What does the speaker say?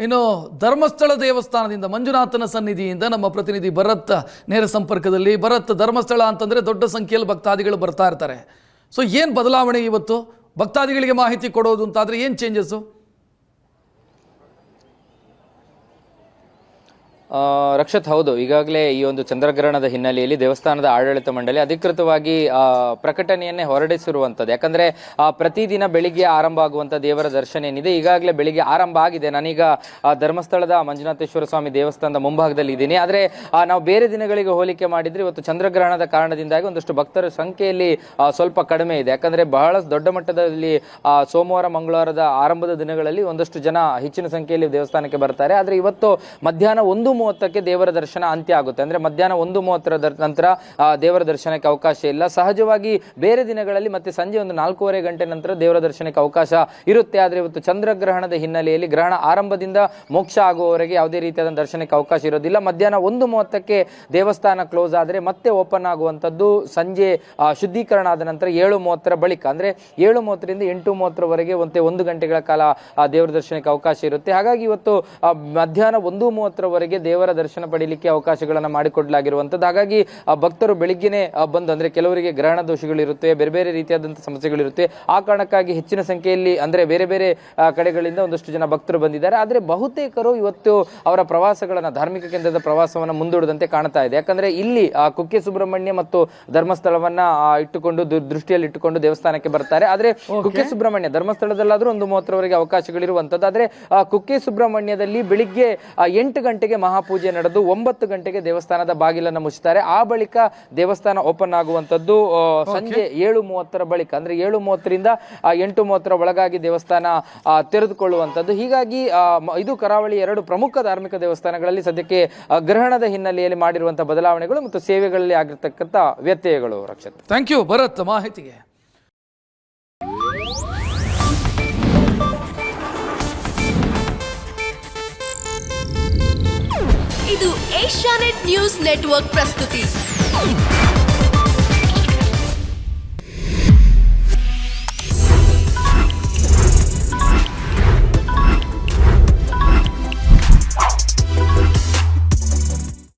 ಇನ್ನು ಧರ್ಮಸ್ಥಳ ದೇವಸ್ಥಾನದಿಂದ ಮಂಜುನಾಥನ ಸನ್ನಿಧಿಯಿಂದ ನಮ್ಮ ಪ್ರತಿನಿಧಿ ಭರತ್ ನೇರ ಸಂಪರ್ಕದಲ್ಲಿ. ಭರತ್, ಧರ್ಮಸ್ಥಳ ಅಂತಂದರೆ ದೊಡ್ಡ ಸಂಖ್ಯೆಯಲ್ಲಿ ಭಕ್ತಾದಿಗಳು ಬರ್ತಾ ಇರ್ತಾರೆ. ಸೊ ಏನು ಬದಲಾವಣೆ ಇವತ್ತು ಭಕ್ತಾದಿಗಳಿಗೆ ಮಾಹಿತಿ ಕೊಡೋದು ಅಂತಾದರೆ ಏನು ಚೇಂಜಸ್ಸು? ರಕ್ಷತ್, ಹೌದು, ಈಗಾಗಲೇ ಈ ಒಂದು ಚಂದ್ರಗ್ರಹಣದ ಹಿನ್ನೆಲೆಯಲ್ಲಿ ದೇವಸ್ಥಾನದ ಆಡಳಿತ ಮಂಡಳಿ ಅಧಿಕೃತವಾಗಿ ಪ್ರಕಟಣೆಯನ್ನೇ ಹೊರಡಿಸಿರುವಂಥದ್ದು. ಯಾಕಂದ್ರೆ ಪ್ರತಿದಿನ ಬೆಳಿಗ್ಗೆ ಆರಂಭ ಆಗುವಂಥ ದೇವರ ದರ್ಶನ ಏನಿದೆ, ಈಗಾಗಲೇ ಬೆಳಿಗ್ಗೆ ಆರಂಭ ಆಗಿದೆ. ನಾನೀಗ ಧರ್ಮಸ್ಥಳದ ಮಂಜುನಾಥೇಶ್ವರ ಸ್ವಾಮಿ ದೇವಸ್ಥಾನದ ಮುಂಭಾಗದಲ್ಲಿ ಇದ್ದೀನಿ. ಆದರೆ ನಾವು ಬೇರೆ ದಿನಗಳಿಗೆ ಹೋಲಿಕೆ ಮಾಡಿದ್ರೆ ಇವತ್ತು ಚಂದ್ರಗ್ರಹಣದ ಕಾರಣದಿಂದಾಗಿ ಒಂದಷ್ಟು ಭಕ್ತರ ಸಂಖ್ಯೆಯಲ್ಲಿ ಸ್ವಲ್ಪ ಕಡಿಮೆ ಇದೆ. ಯಾಕಂದ್ರೆ ಬಹಳ ದೊಡ್ಡ ಮಟ್ಟದಲ್ಲಿ ಸೋಮವಾರ ಮಂಗಳವಾರದ ಆರಂಭದ ದಿನಗಳಲ್ಲಿ ಒಂದಷ್ಟು ಜನ ಹೆಚ್ಚಿನ ಸಂಖ್ಯೆಯಲ್ಲಿ ದೇವಸ್ಥಾನಕ್ಕೆ ಬರ್ತಾರೆ. ಆದರೆ ಇವತ್ತು ಮಧ್ಯಾಹ್ನ 1:30ಕ್ಕೆ ದೇವರ ದರ್ಶನ ಅಂತ್ಯ ಆಗುತ್ತೆ. ಅಂದ್ರೆ ಮಧ್ಯಾಹ್ನ 1:30 ನಂತರ ದೇವರ ದರ್ಶನಕ್ಕೆ ಅವಕಾಶ ಇಲ್ಲ. ಸಹಜವಾಗಿ ಬೇರೆ ದಿನಗಳಲ್ಲಿ ಮತ್ತೆ ಸಂಜೆ 4:15 ಗಂಟೆ ನಂತರ ದೇವರ ದರ್ಶನಕ್ಕೆ ಅವಕಾಶ ಇರುತ್ತೆ. ಆದ್ರೆ ಇವತ್ತು ಚಂದ್ರಗ್ರಹಣದ ಹಿನ್ನೆಲೆಯಲ್ಲಿ ಗ್ರಹಣ ಆರಂಭದಿಂದ ಮೋಕ್ಷ ಆಗುವವರೆಗೆ ಯಾವುದೇ ರೀತಿಯಾದ ದರ್ಶನಕ್ಕೆ ಅವಕಾಶ ಇರೋದಿಲ್ಲ. ಮಧ್ಯಾಹ್ನ 1:30ಕ್ಕೆ ದೇವಸ್ಥಾನ ಕ್ಲೋಸ್ ಆದರೆ ಮತ್ತೆ ಓಪನ್ ಆಗುವಂತದ್ದು ಸಂಜೆ ಶುದ್ಧೀಕರಣ ಆದ ನಂತರ 7:30 ಬಳಿಕ. ಅಂದ್ರೆ 7:30ರಿಂದ 8:30ವರೆಗೆ 1 ಗಂಟೆಗಳ ಕಾಲ ದೇವರ ದರ್ಶನಕ್ಕೆ ಅವಕಾಶ ಇರುತ್ತೆ. ಹಾಗಾಗಿ ಇವತ್ತು ಮಧ್ಯಾಹ್ನ 1:30ವರೆಗೆ ದೇವರ ದರ್ಶನ ಪಡೀಲಿಕ್ಕೆ ಅವಕಾಶಗಳನ್ನು ಮಾಡಿಕೊಡಲಾಗಿರುವಂಥದ್ದು. ಹಾಗಾಗಿ ಭಕ್ತರು ಬೆಳಿಗ್ಗೆನೆ ಬಂದು, ಅಂದ್ರೆ ಕೆಲವರಿಗೆ ಗ್ರಹಣ ದೋಷಗಳಿರುತ್ತೆ, ಬೇರೆ ಬೇರೆ ರೀತಿಯಾದಂತಹ ಸಮಸ್ಯೆಗಳಿರುತ್ತೆ. ಆ ಕಾರಣಕ್ಕಾಗಿ ಹೆಚ್ಚಿನ ಸಂಖ್ಯೆಯಲ್ಲಿ ಅಂದ್ರೆ ಬೇರೆ ಬೇರೆ ಕಡೆಗಳಿಂದ ಒಂದಷ್ಟು ಜನ ಭಕ್ತರು ಬಂದಿದ್ದಾರೆ. ಆದರೆ ಬಹುತೇಕರು ಇವತ್ತು ಅವರ ಪ್ರವಾಸಗಳನ್ನ, ಧಾರ್ಮಿಕ ಕೇಂದ್ರದ ಪ್ರವಾಸವನ್ನ ಮುಂದೂಡದಂತೆ ಕಾಣ್ತಾ ಇದೆ. ಯಾಕಂದ್ರೆ ಇಲ್ಲಿ ಕುಕ್ಕೆ ಸುಬ್ರಹ್ಮಣ್ಯ ಮತ್ತು ಧರ್ಮಸ್ಥಳವನ್ನ ಇಟ್ಟುಕೊಂಡು ದೃಷ್ಟಿಯಲ್ಲಿ ಇಟ್ಟುಕೊಂಡು ದೇವಸ್ಥಾನಕ್ಕೆ ಬರ್ತಾರೆ. ಆದ್ರೆ ಕುಕ್ಕೆ ಸುಬ್ರಹ್ಮಣ್ಯ ಧರ್ಮಸ್ಥಳದಲ್ಲಾದ್ರೂ 1:30ವರೆಗೆ ಅವಕಾಶಗಳಿರುವಂತದ್ದು. ಆದ್ರೆ ಕುಕ್ಕೆ ಸುಬ್ರಹ್ಮಣ್ಯದಲ್ಲಿ ಬೆಳಿಗ್ಗೆ 8 ಗಂಟೆಗೆ ಮಹಾಪೂಜೆ ನಡೆದು 9 ಗಂಟೆಗೆ ದೇವಸ್ಥಾನದ ಬಾಗಿಲನ್ನು ಮುಚ್ಚುತ್ತಾರೆ. ಆ ಬಳಿಕ ದೇವಸ್ಥಾನ ಓಪನ್ ಆಗುವಂತದ್ದು ಸಂಜೆ 7:30 ಬಳಿಕ. ಅಂದ್ರೆ 7:30ರಿಂದ 8:30 ಒಳಗಾಗಿ ದೇವಸ್ಥಾನ ತೆರೆದುಕೊಳ್ಳುವಂತದ್ದು. ಹೀಗಾಗಿ ಇದು ಕರಾವಳಿ 2 ಪ್ರಮುಖ ಧಾರ್ಮಿಕ ದೇವಸ್ಥಾನಗಳಲ್ಲಿ ಸದ್ಯಕ್ಕೆ ಗ್ರಹಣದ ಹಿನ್ನೆಲೆಯಲ್ಲಿ ಮಾಡಿರುವಂತಹ ಬದಲಾವಣೆಗಳು ಮತ್ತು ಸೇವೆಗಳಲ್ಲಿ ಆಗಿರ್ತಕ್ಕಂಥ ವ್ಯತ್ಯಯಗಳು. ರಕ್ಷತ್, ಥ್ಯಾಂಕ್ ಯು ಭರತ್ ಮಾಹಿತಿಗೆ. ಇದು ಏಷ್ಯಾನೆಟ್ ನ್ಯೂಸ್ ನೆಟ್ವರ್ಕ್ ಪ್ರಸ್ತುತಿ.